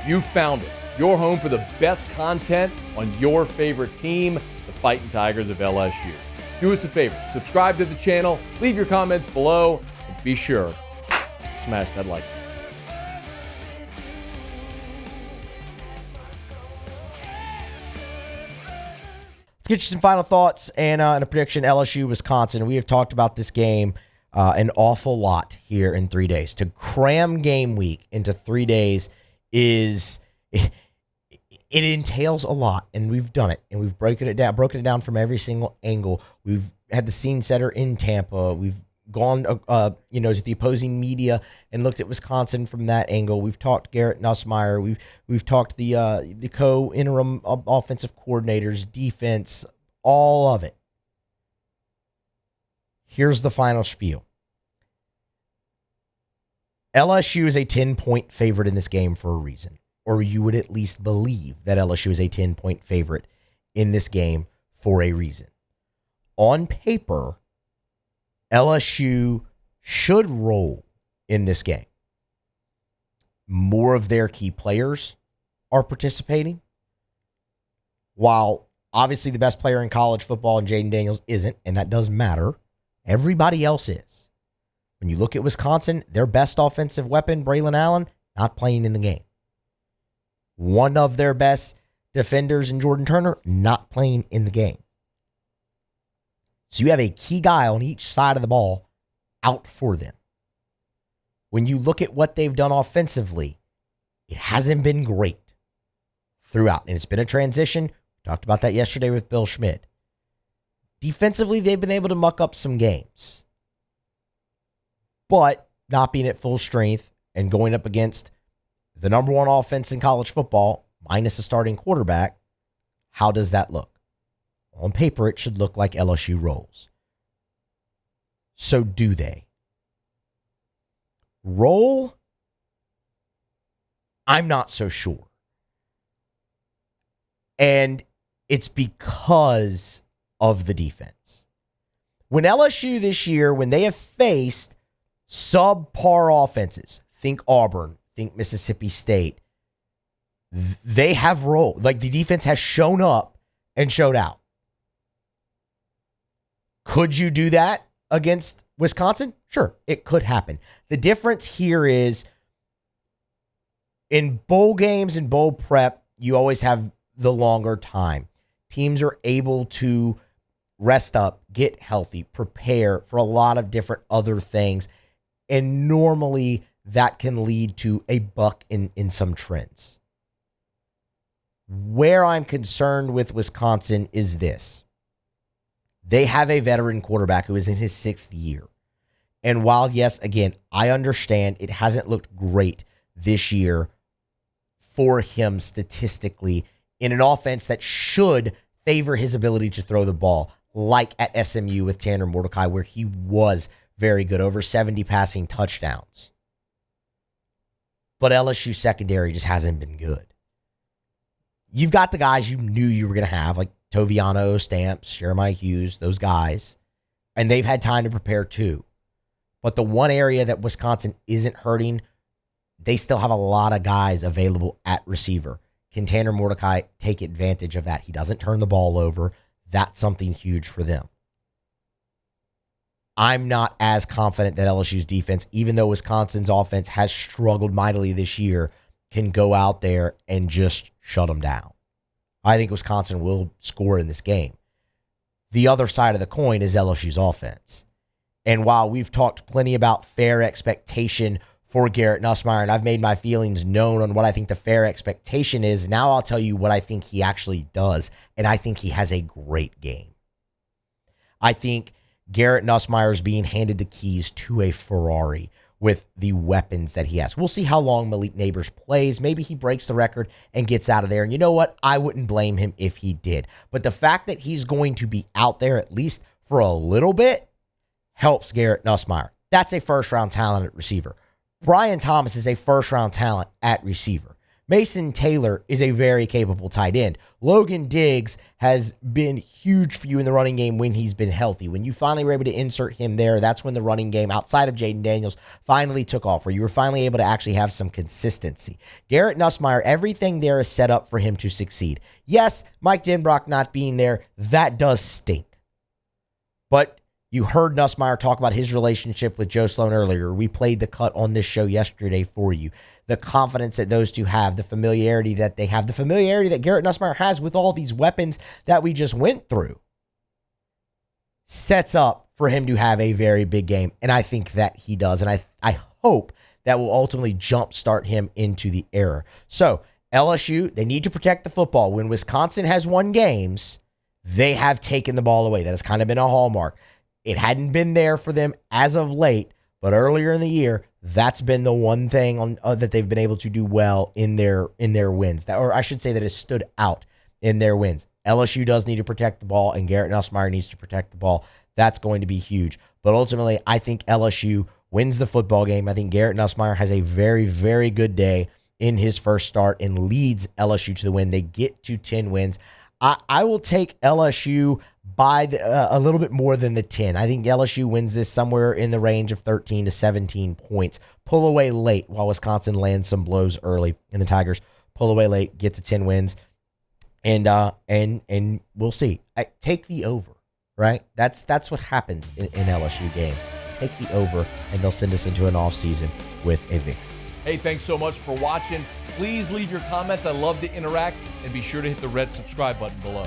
You found it. Your home for the best content on your favorite team, the Fighting Tigers of LSU. Do us a favor, subscribe to the channel, leave your comments below, and be sure to smash that like button. Let's get you some final thoughts and a prediction. LSU, Wisconsin. We have talked about this game an awful lot here in 3 days. To cram game week into 3 days it entails a lot, and we've done it, and we've broken it down from every single angle. We've had the scene setter in Tampa. We've gone to the opposing media and looked at Wisconsin from that angle. We've talked Garrett Nussmeier. We've talked the co-interim offensive coordinators, defense, all of it. Here's the final spiel. LSU is a 10-point favorite in this game for a reason. Or you would at least believe that LSU is a 10-point favorite in this game for a reason. On paper, LSU should roll in this game. More of their key players are participating. While obviously the best player in college football and Jaden Daniels isn't, and that does matter, everybody else is. When you look at Wisconsin, their best offensive weapon, Braylon Allen, not playing in the game. One of their best defenders in Jordan Turner, not playing in the game. So you have a key guy on each side of the ball out for them. When you look at what they've done offensively, it hasn't been great throughout. And it's been a transition. We talked about that yesterday with Bill Schmidt. Defensively, they've been able to muck up some games. But not being at full strength and going up against the number one offense in college football, minus a starting quarterback, how does that look? On paper, it should look like LSU rolls. So do they? Roll? I'm not so sure. And it's because of the defense. When LSU this year, when they have faced subpar offenses, think Auburn, think Mississippi State, they have rolled. Like, the defense has shown up and showed out. Could you do that against Wisconsin? Sure, it could happen. The difference here is in bowl games and bowl prep, you always have the longer time. Teams are able to rest up, get healthy, prepare for a lot of different other things. And normally that can lead to a buck in some trends. Where I'm concerned with Wisconsin is this. They have a veteran quarterback who is in his 6th year. And while, yes, again, I understand it hasn't looked great this year for him statistically in an offense that should favor his ability to throw the ball, like at SMU with Tanner Mordecai, where he was very good, over 70 passing touchdowns. But LSU secondary just hasn't been good. You've got the guys you knew you were going to have, like Toviano, Stamps, Jeremiah Hughes, those guys, and they've had time to prepare too. But the one area that Wisconsin isn't hurting, they still have a lot of guys available at receiver. Can Tanner Mordecai take advantage of that? He doesn't turn the ball over. That's something huge for them. I'm not as confident that LSU's defense, even though Wisconsin's offense has struggled mightily this year, can go out there and just shut them down. I think Wisconsin will score in this game. The other side of the coin is LSU's offense. And while we've talked plenty about fair expectation for Garrett Nussmeier, and I've made my feelings known on what I think the fair expectation is, now I'll tell you what I think he actually does, and I think he has a great game. I think Garrett Nussmeier is being handed the keys to a Ferrari with the weapons that he has. We'll see how long Malik Neighbors plays. Maybe he breaks the record and gets out of there. And you know what? I wouldn't blame him if he did. But the fact that he's going to be out there at least for a little bit helps Garrett Nussmeier. That's a first-round talent at receiver. Brian Thomas is a first-round talent at receiver. Mason Taylor is a very capable tight end. Logan Diggs has been huge for you in the running game when he's been healthy. When you finally were able to insert him there, that's when the running game outside of Jaden Daniels finally took off, where you were finally able to actually have some consistency. Garrett Nussmeier, everything there is set up for him to succeed. Yes, Mike Denbrock not being there, that does stink. But you heard Nussmeier talk about his relationship with Joe Sloan earlier. We played the cut on this show yesterday for you. The confidence that those two have, the familiarity that they have, the familiarity that Garrett Nussmeier has with all these weapons that we just went through, sets up for him to have a very big game. And I think that he does. And I hope that will ultimately jumpstart him into the era. So LSU, they need to protect the football. When Wisconsin has won games, they have taken the ball away. That has kind of been a hallmark. It hadn't been there for them as of late, but earlier in the year, that's been the one thing that they've been able to do well in their wins. Or I should say that has stood out in their wins. LSU does need to protect the ball, and Garrett Nussmeier needs to protect the ball. That's going to be huge. But ultimately, I think LSU wins the football game. I think Garrett Nussmeier has a very, very good day in his first start and leads LSU to the win. They get to 10 wins. I will take LSU by a little bit more than the 10. I think LSU wins this somewhere in the range of 13 to 17 points. Pull away late while Wisconsin lands some blows early, and the Tigers pull away late, get to 10 wins, and we'll see. Take the over, right? That's what happens in LSU games. Take the over, and they'll send us into an off season with a victory. Hey, thanks so much for watching. Please leave your comments. I love to interact, and be sure to hit the red subscribe button below.